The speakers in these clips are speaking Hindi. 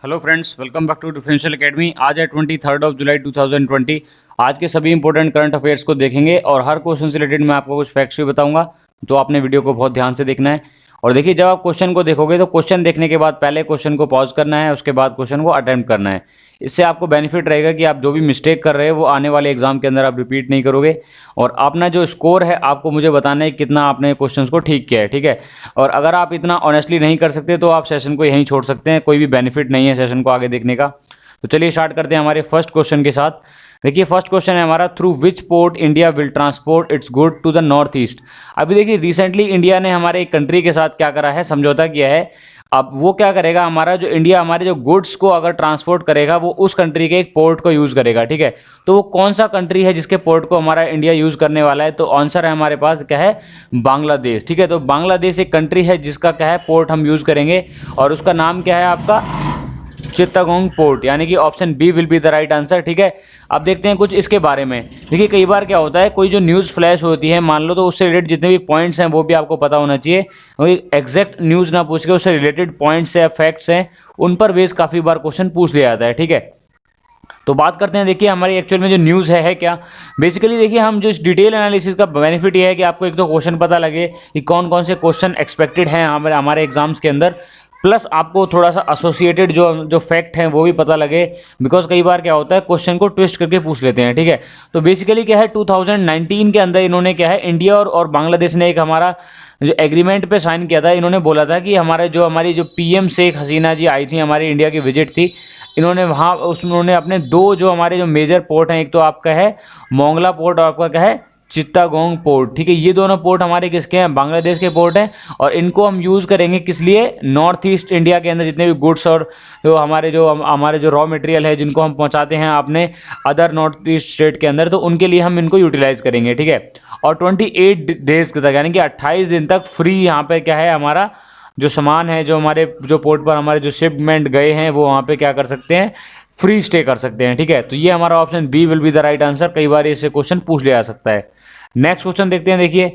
Hello friends, welcome back to Differential Academy. आज है 23 जुलाई 2020। आज के सभी इंपॉर्टेंट करंट अफेयर्स को देखेंगे और हर क्वेश्चन से रिलेटेड मैं आपको कुछ फैक्ट्स भी बताऊंगा, तो आपने वीडियो को बहुत ध्यान से देखना है। और देखिए, जब आप क्वेश्चन को देखोगे तो क्वेश्चन देखने के बाद पहले क्वेश्चन को पॉज करना है, उसके बाद क्वेश्चन को अटेम्प्ट करना है। इससे आपको बेनिफिट रहेगा कि आप जो भी मिस्टेक कर रहे हो वो आने वाले एग्जाम के अंदर आप रिपीट नहीं करोगे। और अपना जो स्कोर है आपको मुझे बताना है कितना आपने क्वेश्चंस को ठीक किया है, ठीक है। और अगर आप इतना ऑनेस्टली नहीं कर सकते तो आप सेशन को यहीं छोड़ सकते हैं, कोई भी बेनिफिट नहीं है सेशन को आगे देखने का। तो चलिए स्टार्ट करते हैं हमारे फर्स्ट क्वेश्चन के साथ। देखिए, फर्स्ट क्वेश्चन है हमारा, through which port India will transport its good to the north east. अभी देखिए, रिसेंटली इंडिया ने हमारे एक कंट्री के साथ क्या करा है, समझौता किया है। अब वो क्या करेगा, हमारा जो इंडिया हमारे जो गुड्स को अगर ट्रांसपोर्ट करेगा वो उस कंट्री के एक पोर्ट को यूज़ करेगा, ठीक है। तो वो कौन सा कंट्री है जिसके पोर्ट को हमारा इंडिया यूज़ करने वाला है? तो आंसर है हमारे पास क्या है, बांग्लादेश, ठीक है। तो बांग्लादेश एक कंट्री है जिसका क्या है, पोर्ट हम यूज़ करेंगे और उसका नाम क्या है आपका, चित्तागोंग पोर्ट, यानी कि option B will be the right answer, ठीक है। अब देखते हैं कुछ इसके बारे में। देखिए, कई बार क्या होता है, कोई जो न्यूज़ फ्लैश होती है मान लो, तो उससे रिलेटेड जितने भी पॉइंट्स हैं वो भी आपको पता होना चाहिए। वही एग्जैक्ट न्यूज़ ना पूछ के उससे रिलेटेड पॉइंट्स या फैक्ट्स हैं उन पर बेस काफ़ी बार क्वेश्चन पूछ लिया जाता है, ठीक है। तो बात करते हैं, देखिए हमारी एक्चुअल में जो न्यूज़ है क्या। बेसिकली देखिए, हम जो इस डिटेल एनालिसिस का बेनिफिट ये है कि आपको एक तो क्वेश्चन पता लगे कि कौन कौन से क्वेश्चन एक्सपेक्टेड हैं हमारे एग्जाम्स के अंदर, प्लस आपको थोड़ा सा एसोसिएटेड जो फैक्ट हैं वो भी पता लगे। बिकॉज कई बार क्या होता है, क्वेश्चन को ट्विस्ट करके पूछ लेते हैं, ठीक है। तो बेसिकली क्या है, 2019 के अंदर इन्होंने क्या है, इंडिया और बांग्लादेश ने एक हमारा जो एग्रीमेंट पे साइन किया था। इन्होंने बोला था कि हमारी जो पीएम शेख हसीना जी आई थी, हमारी इंडिया की विजिट थी, इन्होंने वहाँ उसमें उन्होंने अपने दो जो हमारे जो मेजर पोर्ट हैं, एक तो आपका है मोंगला पोर्ट और आपका क्या है, चित्तागोंग पोर्ट, ठीक है। ये दोनों पोर्ट हमारे किसके हैं, बांग्लादेश के पोर्ट हैं। और इनको हम यूज़ करेंगे किस लिए, नॉर्थ ईस्ट इंडिया के अंदर जितने भी गुड्स और जो रॉ मटेरियल है जिनको हम पहुंचाते हैं अपने अदर नॉर्थ ईस्ट स्टेट के अंदर, तो उनके लिए हम इनको यूटिलाइज करेंगे, ठीक है। और 28 डेज तक, यानी कि 28 दिन तक फ्री यहाँ पे क्या है, हमारा जो सामान है, जो हमारे जो पोर्ट पर हमारे जो शिपमेंट गए हैं वो वहाँ पे क्या कर सकते हैं, फ्री स्टे कर सकते हैं, ठीक है। तो ये हमारा option B will be the right answer. कई बार इससे क्वेश्चन पूछ लिया जा सकता है। नेक्स्ट क्वेश्चन देखते हैं। देखिए,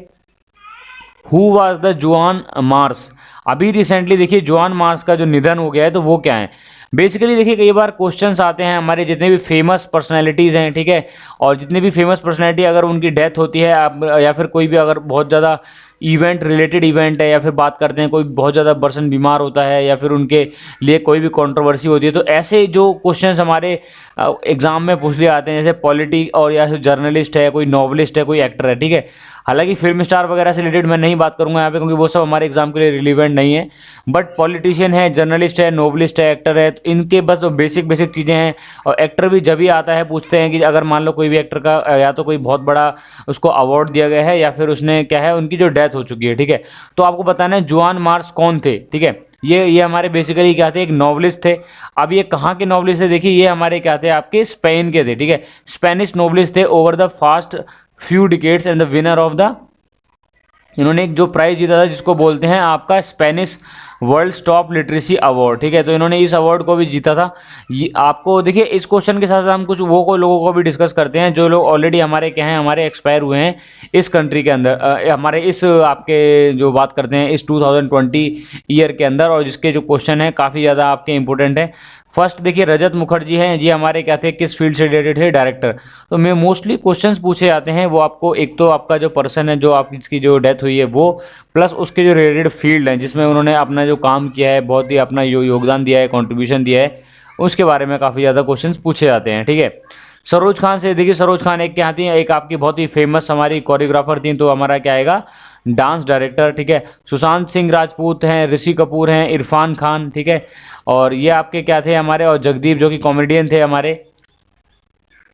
who was the Joan Mars. अभी रिसेंटली देखिए जोआन मार्स का जो निधन हो गया है, तो वो क्या है। बेसिकली देखिए, कई बार क्वेश्चंस आते हैं हमारे जितने भी फेमस पर्सनैलिटीज़ हैं, ठीक है। और जितने भी फेमस पर्सनैलिटी अगर उनकी डेथ होती है आप, या फिर कोई भी अगर बहुत ज़्यादा इवेंट रिलेटेड इवेंट है, या फिर बात करते हैं कोई बहुत ज़्यादा पर्सन बीमार होता है, या फिर उनके लिए कोई भी कंट्रोवर्सी होती है, तो ऐसे जो क्वेश्चंस हमारे एग्जाम में पूछ लिए आते हैं, जैसे पॉलिटी और या फिर जर्नलिस्ट है, कोई नॉवलिस्ट है, कोई एक्टर है, ठीक है। हालांकि फिल्म स्टार वगैरह से रिलेटेड मैं नहीं बात करूंगा यहाँ पे, क्योंकि वो सब हमारे एग्जाम के लिए रिलीवेंट नहीं है। बट पॉलिटिशियन है, जर्नलिस्ट है, नोवलिस्ट है, एक्टर है, तो इनके बस बेसिक बेसिक चीज़ें हैं। और एक्टर भी जब भी आता है पूछते हैं कि अगर मान लो कोई भी एक्टर का या तो कोई बहुत बड़ा उसको अवार्ड दिया गया है, या फिर उसने क्या है, उनकी जो डेथ हो चुकी है, ठीक है। तो आपको बताना है जोआन मार्स कौन थे, ठीक है। ये हमारे बेसिकली क्या थे, एक नॉवलिस्ट थे। अब ये कहाँ के नॉवलिस्ट थे, देखिए ये हमारे क्या थे, आपके स्पेन के थे, ठीक है। स्पेनिश नॉवलिस्ट थे over the fast few decades and the winner of the, इन्होंने एक जो प्राइज जीता था जिसको बोलते हैं आपका Spanish world top literacy award, ठीक है। तो इन्होंने इस अवार्ड को भी जीता था। ये आपको देखिए, इस क्वेश्चन के साथ साथ हम कुछ वो को लोगों को भी डिस्कस करते हैं जो लोग ऑलरेडी हमारे क्या हैं, हमारे एक्सपायर हुए हैं इस कंट्री के अंदर, हमारे इस आपके जो बात करते हैं इस 2020 ईयर के अंदर, और जिसके जो क्वेश्चन है काफ़ी ज़्यादा आपके इंपॉर्टेंट है। फर्स्ट देखिए, रजत मुखर्जी हैं, ये हमारे क्या थे, किस फील्ड से रिलेटेड है, डायरेक्टर। तो मैं मोस्टली क्वेश्चंस पूछे जाते हैं वो आपको, एक तो आपका जो पर्सन है जो आपकी जिसकी जो डेथ हुई है वो, प्लस उसके जो रिलेटेड फील्ड है जिसमें उन्होंने अपना जो काम किया है, बहुत ही अपना योगदान दिया है, कंट्रीब्यूशन दिया है, उसके बारे में काफ़ी ज़्यादा क्वेश्चंस पूछे जाते हैं, ठीक है। सरोज खान से देखिए, सरोज खान एक क्या आती हैं, एक आपकी बहुत ही फेमस हमारी कोरियोग्राफर थी, तो हमारा क्या आएगा, डांस डायरेक्टर, ठीक है। सुशांत सिंह राजपूत हैं, ऋषि कपूर हैं, इरफान खान, ठीक है। और ये आपके क्या थे हमारे, और जगदीप जो कि कॉमेडियन थे हमारे,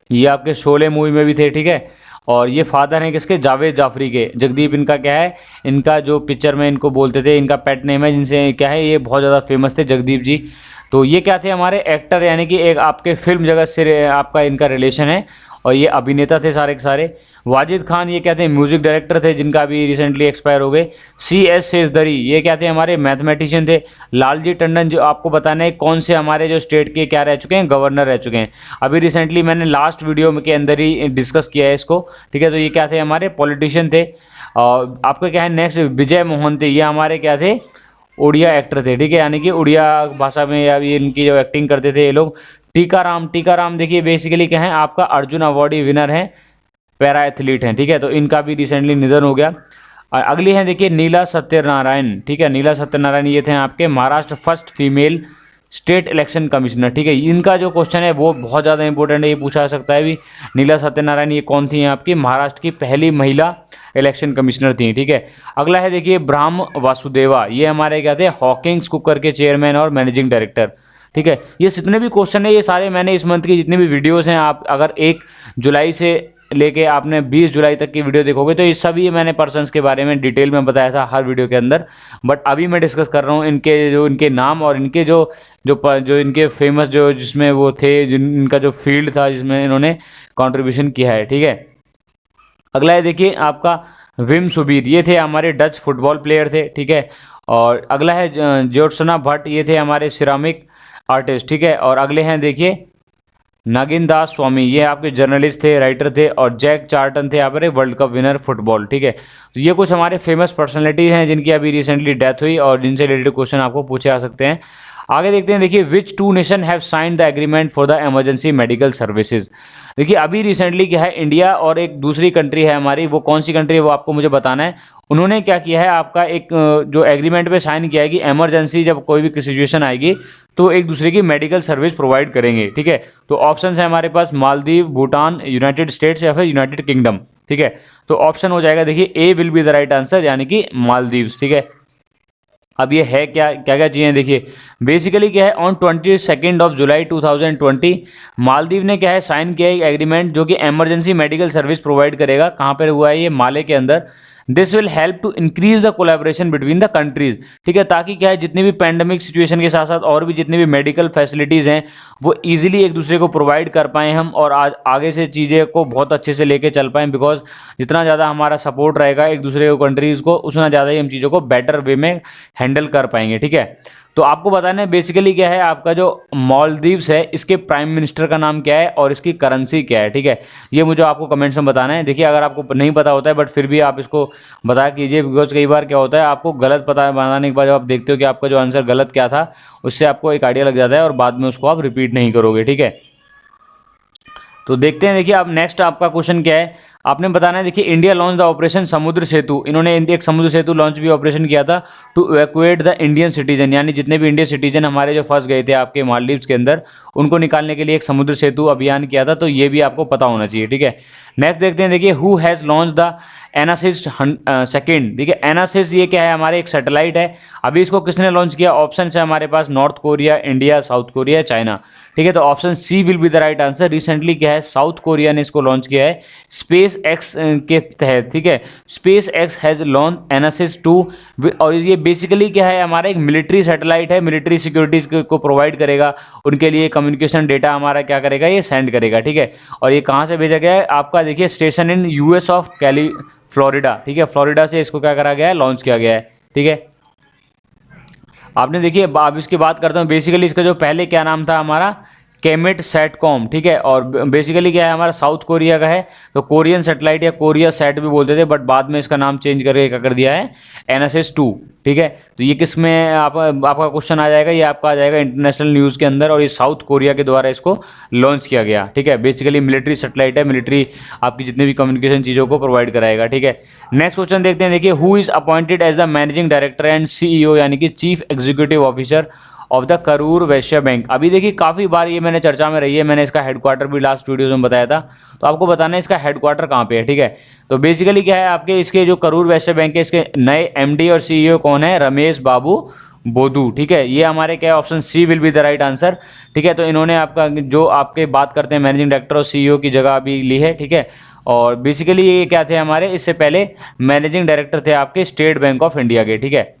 ये आपके शोले मूवी में भी थे, ठीक है। और ये फादर हैं किसके, जावेद जाफरी के। जगदीप इनका क्या है, इनका जो पिक्चर में इनको बोलते थे, इनका पेट नेम है, जिनसे क्या है ये बहुत ज़्यादा फेमस थे जगदीप जी। तो ये क्या थे हमारे एक्टर, यानी कि एक आपके फिल्म जगत से आपका इनका रिलेशन है, और ये अभिनेता थे सारे के सारे। वाजिद खान ये क्या थे, म्यूजिक डायरेक्टर थे जिनका अभी रिसेंटली एक्सपायर हो गए। CS सेजदरी ये क्या थे, हमारे मैथमेटिशियन थे। लालजी टंडन, जो आपको बताना है कौन से हमारे जो स्टेट के क्या रह चुके हैं, गवर्नर रह चुके हैं। अभी रिसेंटली मैंने लास्ट वीडियो के अंदर ही डिस्कस किया है इसको, ठीक है। तो ये क्या थे, हमारे पॉलिटिशियन थे। और आपका क्या है नेक्स्ट, विजय मोहन थे, ये हमारे क्या थे, उड़िया एक्टर थे, ठीक है, यानी कि उड़िया भाषा में या ये इनकी जो एक्टिंग करते थे ये लोग। टीकाराम देखिए बेसिकली क्या है आपका अर्जुन अवार्डी विनर है, पैरा एथलीट हैं, ठीक है, तो इनका भी रिसेंटली निधन हो गया। और अगली है देखिए नीला सत्यनारायण, ठीक है, नीला सत्यनारायण ये थे आपके Maharashtra first female state election commissioner, ठीक है। इनका जो क्वेश्चन है वो बहुत ज़्यादा इंपॉर्टेंट है, ये पूछा जा सकता है भी। नीला सत्यनारायण ये कौन थी आपकी महाराष्ट्र की पहली महिला इलेक्शन कमिश्नर थी, ठीक है। अगला है देखिए ब्राह्म वासुदेवा, ये हमारे क्या थे हॉकिंग्स कुकर के चेयरमैन और मैनेजिंग डायरेक्टर, ठीक है। ये जितने भी क्वेश्चन है ये सारे मैंने इस मंथ की जितने भी वीडियोज़ हैं, आप अगर 1 जुलाई से लेके आपने 20 जुलाई तक की वीडियो देखोगे तो ये सभी मैंने पर्सन्स के बारे में डिटेल में बताया था हर वीडियो के अंदर। बट अभी मैं डिस्कस कर रहा हूँ इनके नाम और इनके जो इनके फेमस जो जिसमें वो थे, इनका जो फील्ड था जिसमें इन्होंने कंट्रीब्यूशन किया है, ठीक है। अगला है देखिए आपका विम सुबीर, ये थे हमारे डच फुटबॉल प्लेयर थे, ठीक है। और अगला है ज्योत्सना भट्ट, ये थे हमारे सिरामिक आर्टिस्ट, ठीक है। और अगले हैं देखिए नागिन दास स्वामी, ये आपके जर्नलिस्ट थे, राइटर थे। और जैक चार्टन थे यहाँ पर वर्ल्ड कप विनर फुटबॉल, ठीक है। तो ये कुछ हमारे फेमस पर्सनैलिटी हैं जिनकी अभी रिसेंटली डेथ हुई और जिनसे रिलेटेड क्वेश्चन आपको पूछे जा सकते हैं। आगे देखते हैं देखिए विच 2 nation have signed the agreement for the emergency medical services. देखिए अभी रिसेंटली क्या है इंडिया और एक दूसरी कंट्री है हमारी, वो कौन सी कंट्री है वो आपको मुझे बताना है। उन्होंने क्या किया है आपका एक जो एग्रीमेंट पे साइन किया है कि इमरजेंसी जब कोई भी सिचुएशन आएगी तो एक दूसरे की मेडिकल सर्विस प्रोवाइड करेंगे, ठीक है। तो ऑप्शन है हमारे पास मालदीव, भूटान, यूनाइटेड स्टेट्स या फिर यूनाइटेड किंगडम, ठीक है। तो ऑप्शन हो जाएगा देखिए A will be the right answer, यानी कि मालदीव्स, ठीक है। अब ये है क्या क्या चीज़ें देखिए बेसिकली क्या है ऑन 22 जुलाई 2020 मालदीव ने क्या है साइन किया एक एग्रीमेंट जो कि इमरजेंसी मेडिकल सर्विस प्रोवाइड करेगा। कहाँ पर हुआ है ये माले के अंदर। This will help to increase the collaboration between the countries, ठीक है, ताकि क्या है जितनी भी पैंडमिक सिचुएशन के साथ साथ और भी जितनी भी मेडिकल फैसिलिटीज़ हैं वो इजीली एक दूसरे को प्रोवाइड कर पाएँ हम, और आज आगे से चीज़ें को बहुत अच्छे से लेके चल पाएँ। बिकॉज जितना ज़्यादा हमारा सपोर्ट रहेगा एक दूसरे को कंट्रीज़ को उतना ज़्यादा ही हम चीज़ों को बेटर वे में हैंडल कर पाएंगे, ठीक है। तो आपको बताना है बेसिकली क्या है आपका जो मालदीव्स है इसके प्राइम मिनिस्टर का नाम क्या है और इसकी करेंसी क्या है, ठीक है। ये मुझे आपको कमेंट्स में बताना है। देखिए अगर आपको नहीं पता होता है बट फिर भी आप इसको बता कीजिए, बिकॉज कई बार क्या होता है आपको गलत पता बनाने के बाद जब आप देखते हो कि आपका जो आंसर गलत क्या था उससे आपको एक आइडिया लग जाता है और बाद में उसको आप रिपीट नहीं करोगे, ठीक है। तो देखते हैं देखिए अब नेक्स्ट आपका क्वेश्चन क्या है, आपने बताना है देखिए इंडिया लॉन्च द ऑपरेशन समुद्र सेतु। इन्होंने एक समुद्र सेतु लॉन्च भी ऑपरेशन किया था to evacuate the Indian citizen, यानी जितने भी इंडियन सिटीजन हमारे जो फंस गए थे आपके मालदीव्स के अंदर उनको निकालने के लिए एक समुद्र सेतु अभियान किया था। तो ये भी आपको पता होना चाहिए, ठीक है। नेक्स्ट देखते हैं देखिए who has launch the Anasis second. देखिए एनासिस ये क्या है हमारे एक सैटेलाइट है, अभी इसको किसने लॉन्च किया। ऑप्शन है हमारे पास North Korea, India, South Korea, China, ठीक है। तो option C will be the right answer. Recently क्या है साउथ कोरिया ने इसको लॉन्च किया है स्पेस एक्स के तहत, ठीक है। स्पेस एक्स हैज़ लॉन्च एनासिस 2 और ये बेसिकली क्या है हमारा एक मिलिट्री सैटेलाइट है, मिलिट्री सिक्योरिटीज़ को प्रोवाइड करेगा, उनके लिए कम्युनिकेशन डेटा हमारा क्या करेगा ये सेंड करेगा, ठीक है। और ये कहाँ से भेजा गया है आपका देखिए station in US of Florida, ठीक है। फ्लोरिडा से इसको क्या करा गया है लॉन्च किया गया है, ठीक है। आपने देखिए अब इसकी बात करता हूँ बेसिकली इसका जो पहले क्या नाम था हमारा केमेट सैटकॉम, ठीक है। और बेसिकली क्या है हमारा साउथ कोरिया का है तो कोरियन सैटेलाइट या कोरिया सैट भी बोलते थे, बट बाद में इसका नाम चेंज करके क्या कर दिया है एनएसएस 2, ठीक है। तो ये किस में आपका क्वेश्चन आ जाएगा, ये आपका आ जाएगा इंटरनेशनल न्यूज़ के अंदर, और ये साउथ कोरिया के द्वारा इसको लॉन्च किया गया, ठीक है। बेसिकली मिलिट्री सैटेलाइट है, मिलिट्री आपकी जितने भी कम्युनिकेशन चीज़ों को प्रोवाइड कराएगा, ठीक है। नेक्स्ट क्वेश्चन देखते हैं देखिए who is appointed as the managing director and CEO, यानी कि chief executive officer of the Karur Vysya Bank. अभी देखिए काफ़ी बार ये मैंने चर्चा में रही है, मैंने इसका हेडक्वार्टर भी लास्ट वीडियो में बताया था, तो आपको बताना है इसका हेडक्वार्टर कहाँ पे है, ठीक है। तो बेसिकली क्या है आपके इसके जो करूर वैश्य बैंक के इसके नए एमडी और सीईओ कौन है, रमेश बाबू बोदू, ठीक है। ये हमारे क्या option C will be the right answer, ठीक है। तो इन्होंने आपका जो आपके बात करते हैं मैनेजिंग डायरेक्टर और सीईओ की जगह अभी ली है, ठीक है। और बेसिकली ये क्या थे हमारे इससे पहले मैनेजिंग डायरेक्टर थे आपके स्टेट बैंक ऑफ इंडिया के, ठीक है।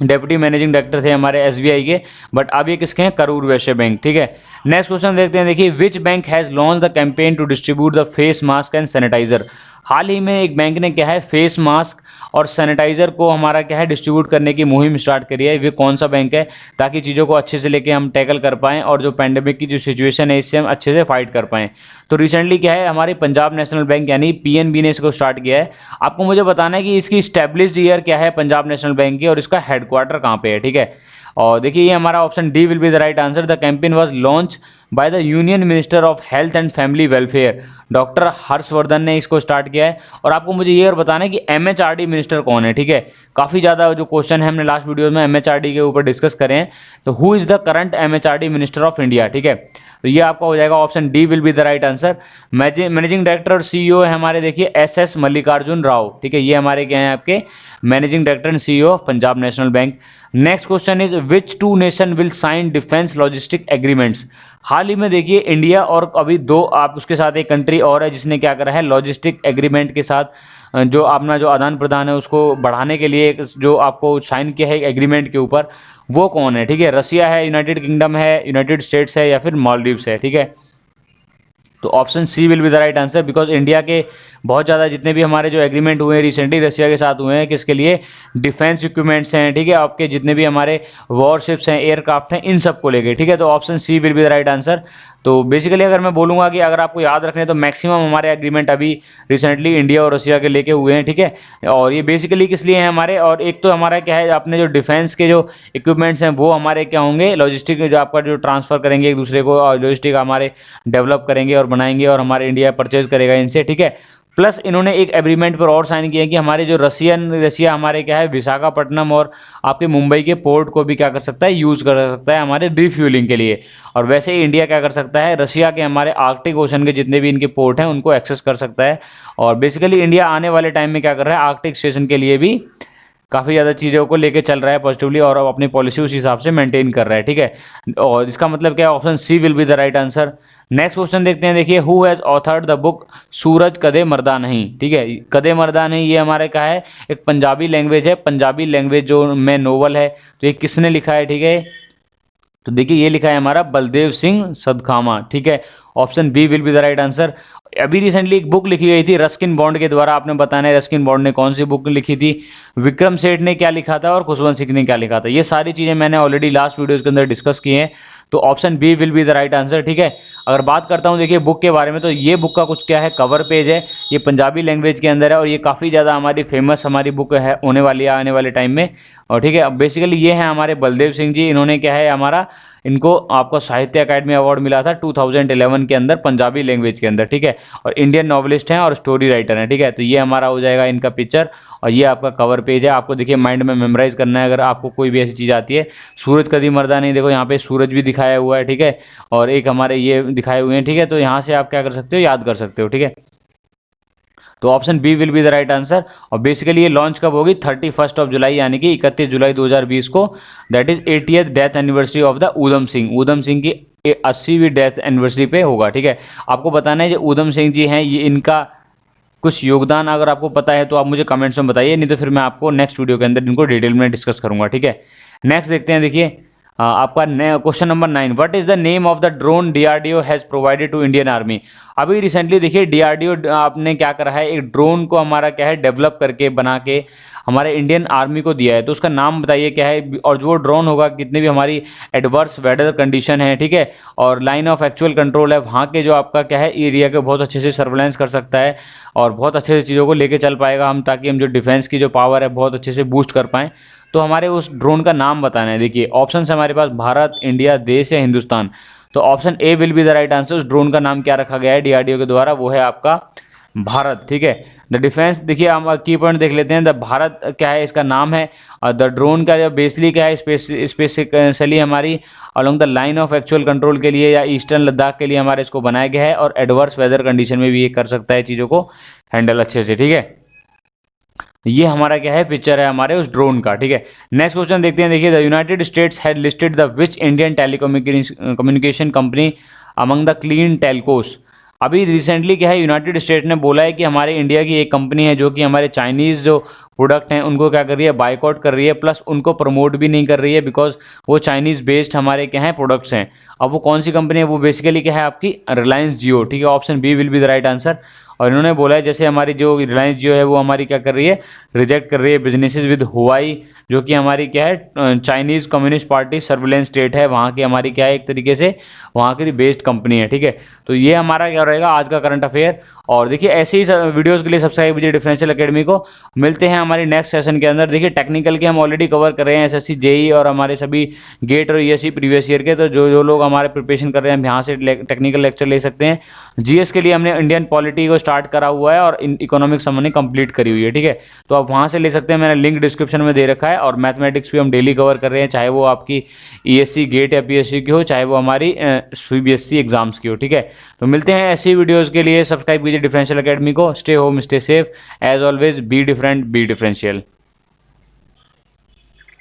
डेप्यूटी मैनेजिंग डायरेक्टर थे हमारे एसबीआई के, बट अब ये किसके हैं करूर वैश्य बैंक, ठीक है। नेक्स्ट क्वेश्चन देखते हैं देखिए which bank has launch the campaign to distribute the face mask and sanitiser. हाल ही में एक बैंक ने क्या है फेस मास्क और सैनिटाइज़र को हमारा क्या है डिस्ट्रीब्यूट करने की मुहिम स्टार्ट करी है। वे कौन सा बैंक है, ताकि चीज़ों को अच्छे से लेके हम टैकल कर पाएँ और जो पैंडेमिक की जो सिचुएशन है इससे हम अच्छे से फाइट कर पाएँ। तो रिसेंटली क्या है हमारी पंजाब नेशनल बैंक यानी पीएनबी ने इसको स्टार्ट किया है। आपको मुझे बताना है कि इसकी स्टैब्लिश्ड ईयर क्या है पंजाब नेशनल बैंक की और इसका हेडक्वार्टर कहाँ पे है, ठीक है। और देखिए ये हमारा option D will be the right answer. The campaign was launch by the union minister of health and family welfare, doctor Harshvardhan ने इसको स्टार्ट किया है। और आपको मुझे ये और बताना है कि एमएचआरडी मिनिस्टर कौन है, ठीक है। काफ़ी ज़्यादा जो क्वेश्चन है हमने लास्ट वीडियो में एमएचआरडी के ऊपर डिस्कस करें हैं। तो who is the current MHRD minister of India, ठीक है। तो ये आपका हो जाएगा option D will be the right answer. Managing director और सीईओ है हमारे देखिए एसएस मल्लिकार्जुन राव, ठीक है। ये हमारे क्या हैं आपके managing director and CEO of Punjab National Bank. Next question is which two nation will sign defence logistic agreements. हाल ही में देखिए इंडिया और अभी दो आप उसके साथ एक कंट्री और है जिसने क्या करा है लॉजिस्टिक एग्रीमेंट के साथ जो अपना जो आदान प्रदान है उसको बढ़ाने के लिए जो आपको साइन किया है एग्रीमेंट के ऊपर, वो कौन है, ठीक है। रसिया है, यूनाइटेड किंगडम है, यूनाइटेड स्टेट्स है या फिर मालदीव्स है, ठीक है। तो option C will be the right answer because India के बहुत ज़्यादा जितने भी हमारे जो एग्रीमेंट हुए हैं रिसेंटली रसिया के साथ हुए हैं किसके लिए, डिफेंस इक्विपमेंट्स हैं, ठीक है। आपके जितने भी हमारे वॉरशिप्स हैं, एयरक्राफ्ट हैं, इन सब को लेके, ठीक है। तो option C will be the right answer. तो बेसिकली अगर मैं बोलूँगा कि अगर आपको याद रखने तो मैक्सिमम हमारे एग्रीमेंट अभी रिसेंटली इंडिया और रसिया के लेके हुए हैं, ठीक है। और ये बेसिकली किस लिए हैं हमारे, और एक तो हमारा क्या है अपने जो डिफेंस के जो इक्विपमेंट्स हैं वो हमारे क्या होंगे लॉजिस्टिक जो आपका जो ट्रांसफ़र करेंगे एक दूसरे को, और लॉजिस्टिक हमारे डेवलप करेंगे और बनाएंगे और हमारे इंडिया परचेज करेगा इनसे, ठीक है। प्लस इन्होंने एक एग्रीमेंट पर और साइन किया कि हमारे जो रसिया हमारे क्या है विशाखापट्टनम और आपके मुंबई के पोर्ट को भी क्या कर सकता है यूज़ कर सकता है हमारे रिफ्यूलिंग के लिए। और वैसे ही इंडिया क्या कर सकता है रसिया के हमारे आर्कटिक ओशन के जितने भी इनके पोर्ट हैं उनको एक्सेस कर सकता है। और बेसिकली इंडिया आने वाले टाइम में क्या कर रहा है आर्कटिक स्टेशन के लिए भी काफ़ी ज़्यादा चीज़ों को लेके चल रहा है पॉजिटिवली और अपनी पॉलिसी उस हिसाब से मेंटेन कर रहा है, ठीक है। और इसका मतलब क्या है option C will be the right answer. Next question देखते हैं, देखिए who has authored the book Suraj Kade Marda नहीं, ठीक है। कदे मर्दा नहीं ये हमारे क्या है एक पंजाबी लैंग्वेज है, पंजाबी लैंग्वेज जो में नोवेल है। तो ये किसने लिखा है, ठीक है। तो देखिए ये लिखा है हमारा बलदेव सिंह सदखामा, ठीक है। Option B will be the right answer. अभी रिसेंटली एक बुक लिखी गई थी रस्किन बॉन्ड के द्वारा, आपने बताना है रस्किन बॉन्ड ने कौन सी बुक लिखी थी, विक्रम सेठ ने क्या लिखा था और खुशवंत सिंह ने क्या लिखा था। ये सारी चीज़ें मैंने ऑलरेडी लास्ट वीडियोज़ के अंदर डिस्कस की हैं। तो option B will be the right answer, ठीक है। अगर बात करता हूँ देखिए बुक के बारे में तो ये बुक का कुछ क्या है कवर पेज है, ये पंजाबी लैंग्वेज के अंदर है और ये काफ़ी ज़्यादा हमारी फेमस हमारी बुक है होने वाली है आने वाले टाइम में। और ठीक है अब बेसिकली ये है हमारे बलदेव सिंह जी, इन्होंने क्या है हमारा इनको आपको साहित्य अकादमी अवार्ड मिला था 2011 के अंदर पंजाबी लैंग्वेज के अंदर, ठीक है। और इंडियन नॉवलिस्ट हैं और स्टोरी राइटर हैं, ठीक है। तो ये हमारा हो जाएगा इनका पिक्चर और ये आपका कवर पेज है। आपको देखिए माइंड में मेमोराइज करना है अगर आपको कोई भी ऐसी चीज़ आती है। सूरज कदी मर्दा नहीं, देखो यहाँ पे सूरज भी दिखाया हुआ है, ठीक है। और एक हमारे ये दिखाए हुए हैं, ठीक है। तो यहाँ से आप क्या कर सकते हो याद कर सकते हो, ठीक है। तो option B will be the right answer. और बेसिकली ये लॉन्च कब होगी 31 जुलाई यानी कि 31 जुलाई 2020 को, that is 80th death anniversary of the Udham Singh. Udham Singh की 80वीं डेथ एनिवर्सरी पे होगा, ठीक है। आपको बताना है जो ऊधम सिंह जी हैं ये इनका कुछ योगदान अगर आपको पता है तो आप मुझे कमेंट्स में बताइए, नहीं तो फिर मैं आपको नेक्स्ट वीडियो के अंदर इनको डिटेल में डिस्कस करूंगा, ठीक है। नेक्स्ट देखते हैं, देखिए आपका question number 9, what is the name of the drone DRDO has provided to Indian Army. अभी रिसेंटली देखिए डीआरडीओ आपने क्या करा है, एक ड्रोन को हमारा क्या है डेवलप करके बना के हमारे इंडियन आर्मी को दिया है। तो उसका नाम बताइए क्या है, और जो ड्रोन होगा कितने भी हमारी एडवर्स वेदर कंडीशन है, ठीक है, और लाइन ऑफ एक्चुअल कंट्रोल है वहाँ के जो आपका क्या है एरिया के बहुत अच्छे से सर्वेलेंस कर सकता है और बहुत अच्छे से चीज़ों को लेके चल पाएगा हम, ताकि हम जो डिफेंस की जो पावर है बहुत अच्छे से बूस्ट कर पाएँ। तो हमारे उस ड्रोन का नाम बताना है। देखिए ऑप्शन है हमारे पास भारत, इंडिया, देश या हिंदुस्तान। तो option A will be the right answer. उस ड्रोन का नाम क्या रखा गया है डीआरडीओ के द्वारा, वो है आपका भारत, ठीक है। द डिफेंस देखिए हम की पॉइंट देख लेते हैं। द भारत क्या है इसका नाम है, और द ड्रोन का जो बेसली क्या है स्पेसिफिकली हमारी along the line of actual control के लिए या ईस्टर्न लद्दाख के लिए हमारे इसको बनाया गया है, और एडवर्स वेदर कंडीशन में भी ये कर सकता है चीज़ों को हैंडल अच्छे से, ठीक है। ये हमारा क्या है पिक्चर है हमारे उस ड्रोन का, ठीक है। नेक्स्ट क्वेश्चन देखते हैं, देखिए the United states had listed the which Indian telecommunication company among the clean telcos. अभी रिसेंटली क्या है, यूनाइटेड स्टेट ने बोला है कि हमारे इंडिया की एक कंपनी है जो कि हमारे चाइनीज़ जो प्रोडक्ट हैं उनको क्या कर रही है, बायकॉट कर रही है, प्लस उनको प्रमोट भी नहीं कर रही है, बिकॉज वो चाइनीज़ बेस्ड हमारे क्या है प्रोडक्ट्स हैं। अब वो कौन सी कंपनी है, वो बेसिकली क्या है आपकी रिलायंस जियो, ठीक है। Option B will be the right answer. और इन्होंने बोला है जैसे हमारी जो रिलायंस जियो है वो हमारी क्या कर रही है, रिजेक्ट कर रही है बिजनेसेस विद हुआई, जो कि हमारी क्या है Chinese communist party surveillance state है, वहाँ की हमारी क्या है एक तरीके से वहाँ की बेस्ड कंपनी है, ठीक है। तो ये हमारा क्या रहेगा आज का करंट अफेयर। और देखिए ऐसे ही वीडियोस के लिए सब्सक्राइब कीजिए डिफरेंशियल एकेडमी को। मिलते हैं हमारी नेक्स्ट सेशन के अंदर। देखिए टेक्निकल के हम ऑलरेडी कवर कर रहे हैं, एसएससी जेई और हमारे सभी गेट और ईएससी प्रीवियस ईयर के। तो जो जो लोग हमारे प्रिपरेशन कर रहे हैं हम यहाँ से टेक्निकल लेक्चर ले सकते हैं। जीएस के लिए हमने इंडियन पॉलिटी को स्टार्ट करा हुआ है और इकोनॉमिक्स हमने कंप्लीट करी हुई है, ठीक है। तो आप वहाँ से ले सकते हैं, मैंने लिंक डिस्क्रिप्शन में दे रखा है। और मैथमेटिक्स भी हम डेली कवर कर रहे हैं, चाहे वो आपकी ईएससी गेट या पीएससी की हो, चाहे वो हमारी सीबीएसई एग्जाम्स की हो, ठीक है। तो मिलते हैं ऐसी वीडियोस के लिए। सब्सक्राइब कीजिए डिफरेंशियल एकेडमी को। Stay home, stay safe, as always be different, be differential.